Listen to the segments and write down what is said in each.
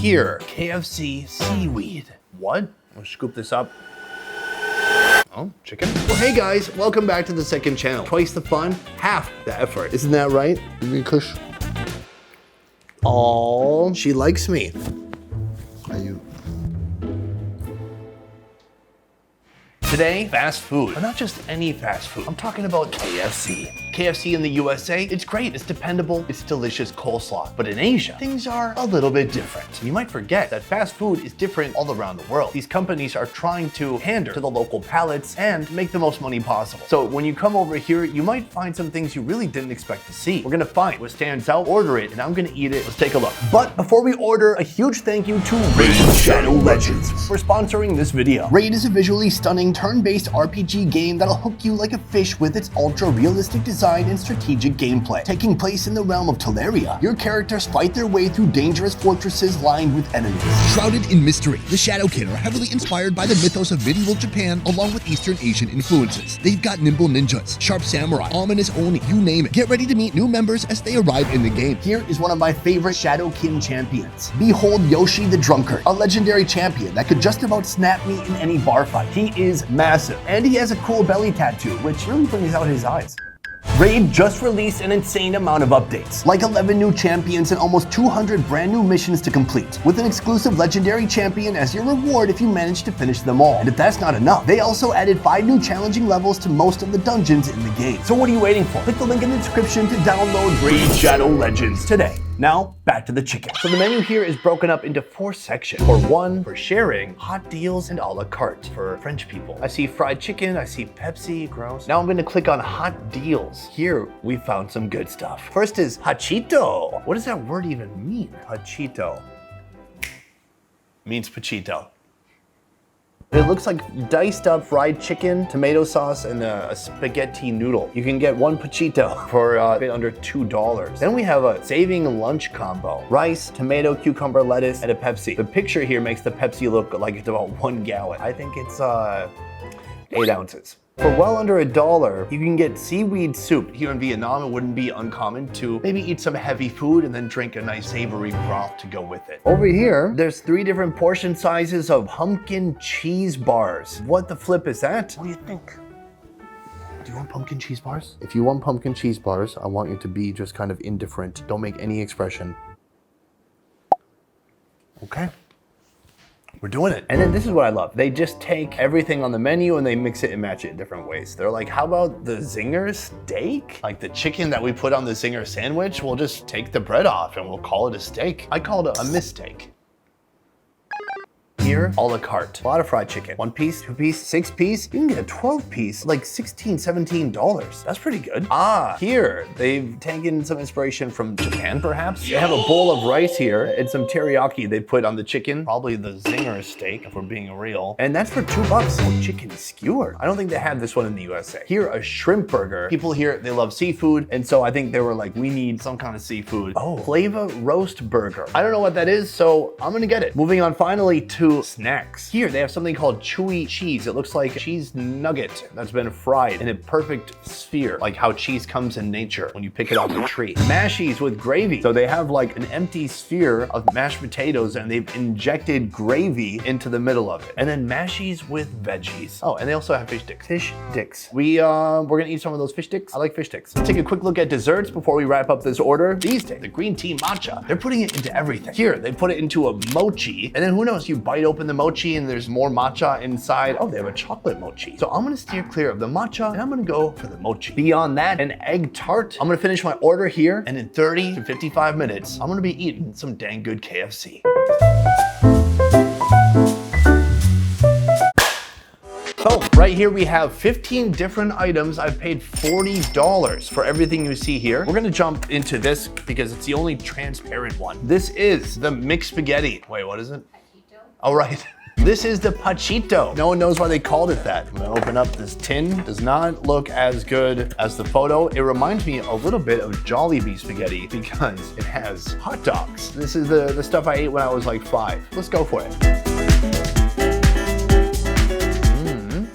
here, KFC seaweed. What? I'll scoop this up. Oh, chicken. Well, hey guys, welcome back to the second channel. Twice the fun, half the effort. Isn't that right? Oh, she likes me. Are you? Today, fast food, but not just any fast food. I'm talking about KFC. KFC in the USA, it's great, it's dependable, it's delicious coleslaw. But in Asia, things are a little bit different. You might forget that fast food is different all around the world. These companies are trying to pander to the local palates and make the most money possible. So when you come over here, you might find some things you really didn't expect to see. We're gonna find what stands out, order it, and I'm gonna eat it. Let's take a look. But before we order, a huge thank you to Raid Shadow Legends for sponsoring this video. Raid is a visually stunning turn-based RPG game that'll hook you like a fish with its ultra-realistic design and strategic gameplay. Taking place in the realm of Teleria, your characters fight their way through dangerous fortresses lined with enemies. Shrouded in mystery, the Shadow Kin are heavily inspired by the mythos of medieval Japan along with Eastern Asian influences. They've got nimble ninjas, sharp samurai, ominous oni, you name it. Get ready to meet new members as they arrive in the game. Here is one of my favorite Shadow Kin champions. Behold Yoshi the Drunkard, a legendary champion that could just about snap me in any bar fight. He is massive, and he has a cool belly tattoo, which really brings out his eyes. Raid just released an insane amount of updates, like 11 new champions and almost 200 brand new missions to complete, with an exclusive legendary champion as your reward if you manage to finish them all. And if that's not enough, they also added 5 new challenging levels to most of the dungeons in the game. So what are you waiting for? Click the link in the description to download Raid Shadow Legends today. Now, back to the chicken. So the menu here is broken up into 4 sections. For one, for sharing, hot deals, and a la carte for French people. I see fried chicken, I see Pepsi, gross. Now I'm gonna click on hot deals. Here, we found some good stuff. First is hachito. What does that word even mean? Hachito. Means pachito. It looks like diced up fried chicken, tomato sauce, and a spaghetti noodle. You can get 1 pachito for a bit under $2. Then we have a saving lunch combo. Rice, tomato, cucumber, lettuce, and a Pepsi. The picture here makes the Pepsi look like it's about 1 gallon. I think it's 8 ounces. For well under $1, you can get seaweed soup. Here in Vietnam, it wouldn't be uncommon to maybe eat some heavy food and then drink a nice savory broth to go with it. Over here, there's 3 different portion sizes of pumpkin cheese bars. What the flip is that? What do you think? Do you want pumpkin cheese bars? If you want pumpkin cheese bars, I want you to be just kind of indifferent. Don't make any expression. Okay. We're doing it. And then this is what I love. They just take everything on the menu and they mix it and match it in different ways. They're like, how about the zinger steak? Like the chicken that we put on the zinger sandwich, we'll just take the bread off and we'll call it a steak. I call it a mistake. Here, a la carte. A lot of fried chicken. 1 piece, 2 piece, 6 piece. You can get a 12 piece, like $16, $17. That's pretty good. Here, they've taken some inspiration from Japan, perhaps. They have a bowl of rice here and some teriyaki they put on the chicken. Probably the zinger steak, if we're being real. And that's for $2. Oh, chicken skewer. I don't think they had this one in the USA. Here, a shrimp burger. People here, they love seafood. And so I think they were like, we need some kind of seafood. Oh, flavor roast burger. I don't know what that is, so I'm gonna get it. Moving on finally to snacks. Here they have something called chewy cheese. It looks like a cheese nugget that's been fried in a perfect sphere, like how cheese comes in nature when you pick it off a tree. Mashies with gravy. So they have like an empty sphere of mashed potatoes and they've injected gravy into the middle of it. And then mashies with veggies. Oh, and they also have fish sticks. Fish sticks. We're gonna eat some of those fish sticks. I like fish sticks. Let's take a quick look at desserts before we wrap up this order. These days, the green tea matcha, they're putting it into everything. Here, they put it into a mochi, and then who knows, you bite open the mochi and there's more matcha inside. Oh, they have a chocolate mochi. So I'm gonna steer clear of the matcha and I'm gonna go for the mochi. Beyond that, an egg tart. I'm gonna finish my order here, and in 30 to 55 minutes, I'm gonna be eating some dang good KFC. So right here we have 15 different items. I've paid $40 for everything you see here. We're gonna jump into this because it's the only transparent one. This is the mixed spaghetti. Wait, what is it? All right. This is the pachito. No one knows why they called it that. I'm gonna open up this tin. Does not look as good as the photo. It reminds me a little bit of Jollibee spaghetti because it has hot dogs. This is the stuff I ate when I was like 5. Let's go for it.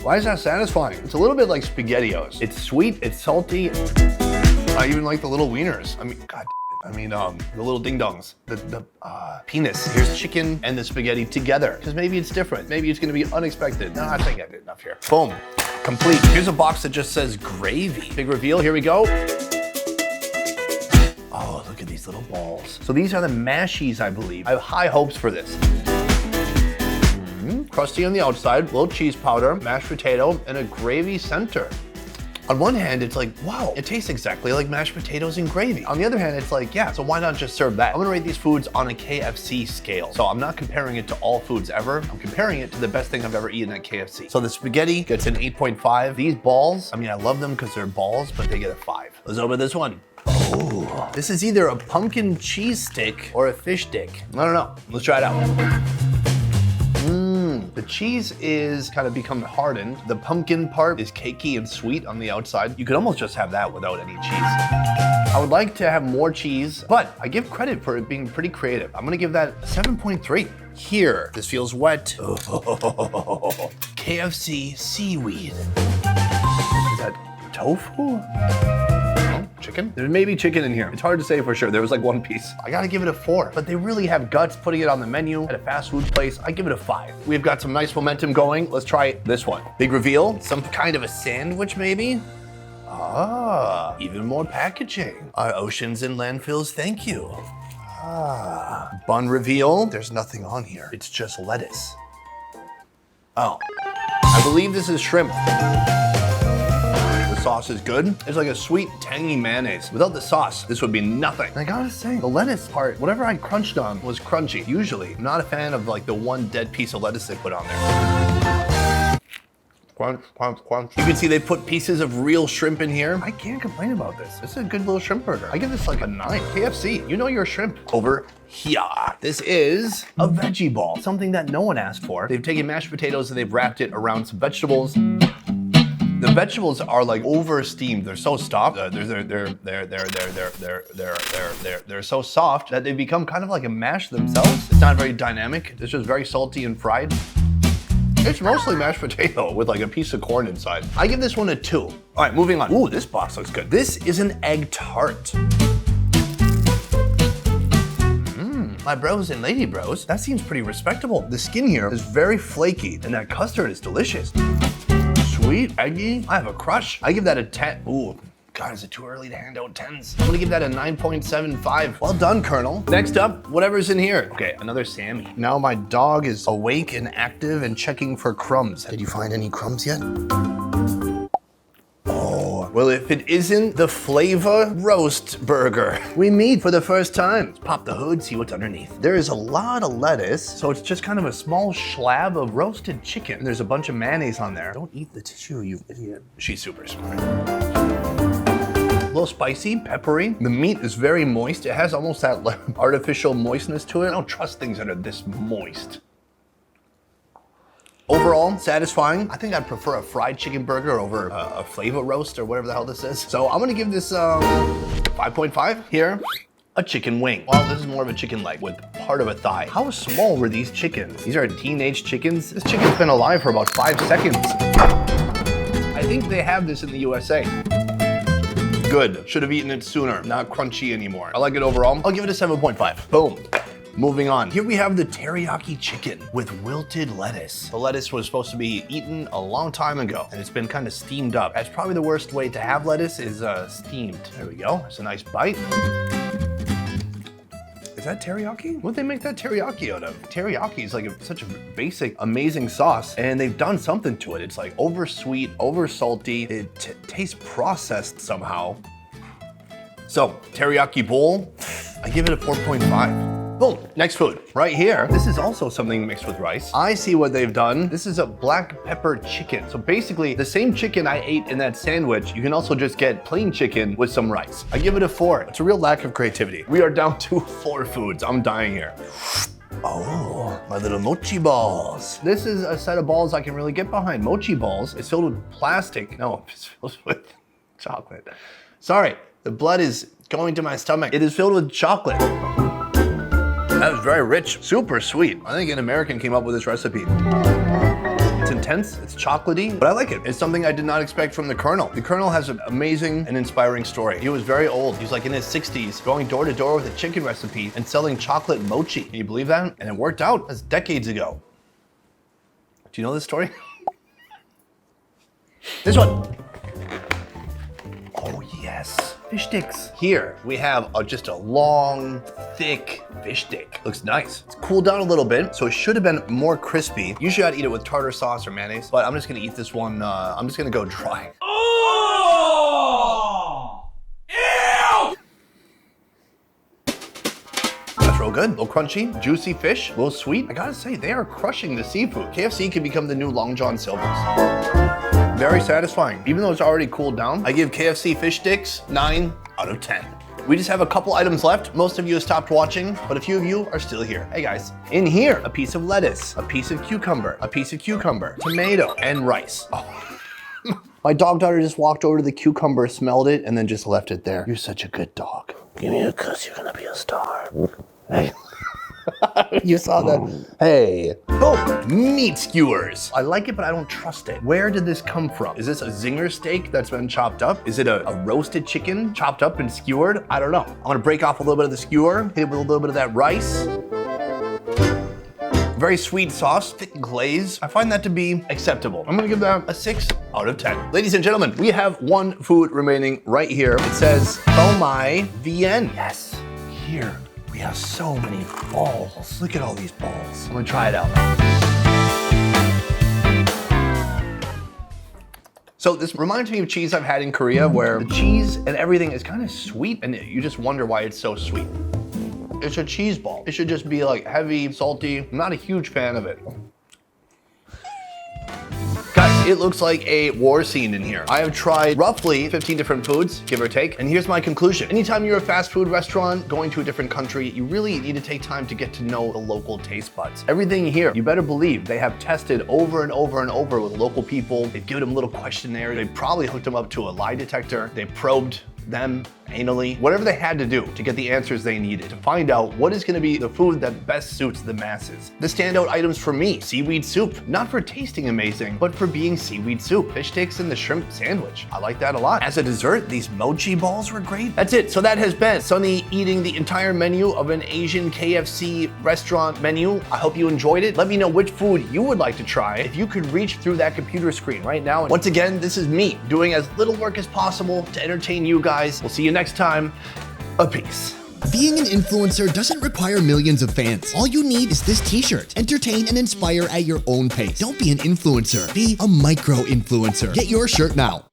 Why is that satisfying? It's a little bit like SpaghettiOs. It's sweet, it's salty. I even like the little wieners. I mean, God, I mean, the little ding-dongs, the penis. Here's chicken and the spaghetti together, because maybe it's different. Maybe it's gonna be unexpected. No, I think I did enough here. Boom, complete. Here's a box that just says gravy. Big reveal, here we go. Oh, look at these little balls. So these are the mashies, I believe. I have high hopes for this. Crusty on the outside, little cheese powder, mashed potato, and a gravy center. On one hand, it's like, wow, it tastes exactly like mashed potatoes and gravy. On the other hand, it's like, yeah, so why not just serve that? I'm gonna rate these foods on a KFC scale. So I'm not comparing it to all foods ever. I'm comparing it to the best thing I've ever eaten at KFC. So the spaghetti gets an 8.5. These balls, I mean, I love them because they're balls, but they get a 5. Let's open this one. Oh, this is either a pumpkin cheese stick or a fish stick. I don't know. Let's try it out. The cheese is kind of become hardened. The pumpkin part is cakey and sweet on the outside. You could almost just have that without any cheese. I would like to have more cheese, but I give credit for it being pretty creative. I'm gonna give that 7.3. Here, this feels wet. Oh, KFC seaweed. Is that tofu? Chicken? There may be chicken in here. It's hard to say for sure. There was like one piece. I gotta give it a 4, but they really have guts putting it on the menu at a fast food place. I give it a 5. We've got some nice momentum going. Let's try this one. Big reveal, some kind of a sandwich maybe? Ah, even more packaging. Our oceans and landfills, thank you. Ah, bun reveal. There's nothing on here. It's just lettuce. Oh, I believe this is shrimp. Sauce is good. It's like a sweet, tangy mayonnaise. Without the sauce, this would be nothing. And I gotta say, the lettuce part, whatever I crunched on was crunchy. Usually, I'm not a fan of like the one dead piece of lettuce they put on there. Crunch, crunch, crunch. You can see they put pieces of real shrimp in here. I can't complain about this. This is a good little shrimp burger. I give this like a 9. KFC, you know your shrimp. Over here. This is a veggie ball, something that no one asked for. They've taken mashed potatoes and they've wrapped it around some vegetables. The vegetables are like over steamed. They're so soft. They're so soft that they become kind of like a mash themselves. It's not very dynamic. It's just very salty and fried. It's mostly mashed potato with like a piece of corn inside. I give this one a 2. All right, moving on. Ooh, this box looks good. This is an egg tart. My bros and lady bros, that seems pretty respectable. The skin here is very flaky and that custard is delicious. Sweet, eggy, I have a crush. I give that a 10. Ooh, God, is it too early to hand out 10s? I'm gonna give that a 9.75. Well done, Colonel. Next up, whatever's in here. Okay, another Sammy. Now my dog is awake and active and checking for crumbs. Did you find any crumbs yet? Oh, well, if it isn't the Flavor Roast Burger we meet for the first time. Let's pop the hood, see what's underneath. There is a lot of lettuce, so it's just kind of a small slab of roasted chicken. And there's a bunch of mayonnaise on there. Don't eat the tissue, you idiot. She's super smart. A little spicy, peppery. The meat is very moist. It has almost that artificial moistness to it. I don't trust things that are this moist. Overall, satisfying. I think I'd prefer a fried chicken burger over a flavor roast or whatever the hell this is. So I'm gonna give this 5.5. Here, a chicken wing. Well, this is more of a chicken leg with part of a thigh. How small were these chickens? These are teenage chickens. This chicken's been alive for about 5 seconds. I think they have this in the USA. Good, should have eaten it sooner. Not crunchy anymore. I like it overall. I'll give it a 7.5. Boom. Moving on. Here we have the teriyaki chicken with wilted lettuce. The lettuce was supposed to be eaten a long time ago, and it's been kind of steamed up. That's probably the worst way to have lettuce is steamed. There we go. It's a nice bite. Is that teriyaki? What'd they make that teriyaki out of? Teriyaki is like such a basic, amazing sauce, and they've done something to it. It's like over sweet, over salty. It tastes processed somehow. So, teriyaki bowl, I give it a 4.5. Boom, next food, right here. This is also something mixed with rice. I see what they've done. This is a black pepper chicken. So basically, the same chicken I ate in that sandwich, you can also just get plain chicken with some rice. I give it a 4. It's a real lack of creativity. We are down to 4 foods. I'm dying here. Oh, my little mochi balls. This is a set of balls I can really get behind. Mochi balls is filled with plastic. No, it's filled with chocolate. Sorry, the blood is going to my stomach. It is filled with chocolate. That was very rich, super sweet. I think an American came up with this recipe. It's intense, it's chocolatey, but I like it. It's something I did not expect from the Colonel. The Colonel has an amazing and inspiring story. He was very old. He was like in his 60s, going door to door with a chicken recipe and selling chocolate mochi. Can you believe that? And it worked out. That's decades ago. Do you know this story? This one. Oh yes, fish sticks. Here we have just a long, thick fish stick. Looks nice. It's cooled down a little bit, so it should have been more crispy. Usually I'd eat it with tartar sauce or mayonnaise, but I'm just gonna eat this one. I'm just gonna go dry. Oh! Ew! That's real good. A little crunchy, juicy fish, a little sweet. I gotta say, they are crushing the seafood. KFC could become the new Long John Silver's. Very satisfying. Even though it's already cooled down, I give KFC fish sticks 9 out of 10. We just have a couple items left. Most of you have stopped watching, but a few of you are still here. Hey guys, in here, a piece of lettuce, a piece of cucumber, tomato, and rice. Oh. My dog daughter just walked over to the cucumber, smelled it, and then just left it there. You're such a good dog. Give me a kiss, you're gonna be a star. Hey. You saw that? Hey. Boom! Meat skewers. I like it, but I don't trust it. Where did this come from? Is this a zinger steak that's been chopped up? Is it a roasted chicken chopped up and skewered? I don't know. I'm gonna break off a little bit of the skewer, hit it with a little bit of that rice. Very sweet sauce, thick glaze. I find that to be acceptable. I'm gonna give that a 6 out of 10. Ladies and gentlemen, we have one food remaining right here. It says, oh my VN. Yes, here. We have so many balls. Look at all these balls. I'm gonna try it out. So this reminds me of cheese I've had in Korea where the cheese and everything is kind of sweet and you just wonder why it's so sweet. It's a cheese ball. It should just be like heavy, salty. I'm not a huge fan of it. Guys, it looks like a war scene in here. I have tried roughly 15 different foods, give or take, and here's my conclusion. Anytime you're a fast food restaurant going to a different country, you really need to take time to get to know the local taste buds. Everything here, you better believe they have tested over and over and over with local people. They've given them little questionnaires. They probably hooked them up to a lie detector. They probed them anally, whatever they had to do to get the answers they needed to find out what is gonna be the food that best suits the masses. The standout items for me, seaweed soup, not for tasting amazing, but for being seaweed soup. Fish sticks and the shrimp sandwich. I like that a lot. As a dessert, these mochi balls were great. That's it. So that has been Sonny eating the entire menu of an Asian KFC restaurant menu. I hope you enjoyed it. Let me know which food you would like to try if you could reach through that computer screen right now. Once again, this is me doing as little work as possible to entertain you guys. We'll see you next time. A peace. Being an influencer doesn't require millions of fans. All you need is this t-shirt. Entertain and inspire at your own pace. Don't be an influencer. Be a micro-influencer. Get your shirt now.